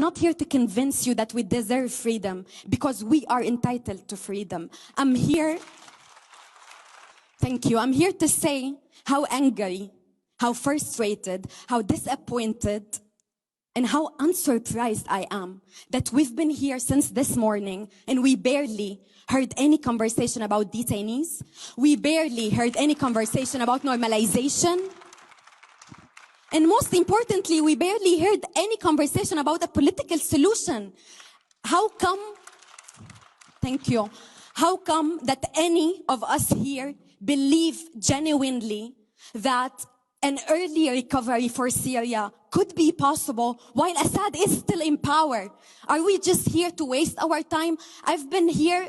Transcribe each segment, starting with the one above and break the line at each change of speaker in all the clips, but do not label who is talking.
Not here to convince you that we deserve freedom, because we are entitled to freedom. I'm here to say how angry, how frustrated, how disappointed, and how unsurprised I am that we've been here since this morning and we barely heard any conversation about detainees. We barely heard any conversation about normalization. And most importantly, we barely heard any conversation about a political solution. How come that any of us here believe genuinely that an early recovery for Syria could be possible while Assad is still in power? Are we just here to waste our time? I've been here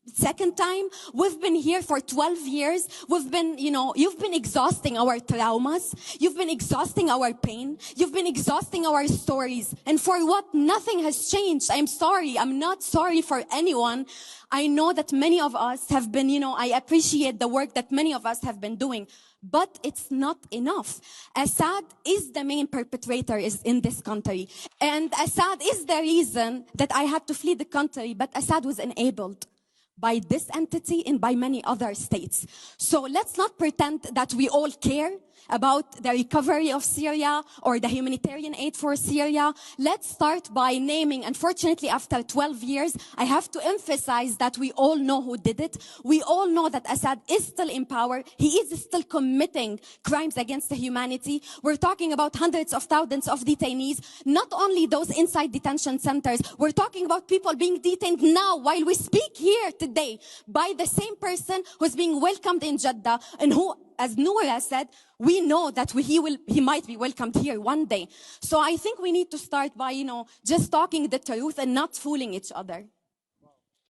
second time. We've been here for 12 years. You've been exhausting our traumas. You've been exhausting our pain. You've been exhausting our stories. And for what? Nothing has changed. I'm sorry. I'm not sorry for anyone. I know that many of us have been, I appreciate the work that many of us have been doing. But it's not enough. Assad is the main perpetrator in this country. And Assad is the reason that I had to flee the country. But Assad was enabled by this entity and by many other states. So let's not pretend that we all care about the recovery of Syria or the humanitarian aid for Syria. Let's start by naming, unfortunately, after 12 years, I have to emphasize that we all know who did it. We all know that Assad is still in power. He is still committing crimes against the humanity. We're talking about hundreds of thousands of detainees, not only those inside detention centers. We're talking about people being detained now while we speak here today by the same person who's being welcomed in Jeddah and who, as Noura said, we know that he might be welcomed here one day. So I think we need to start by, just talking the truth and not fooling each other.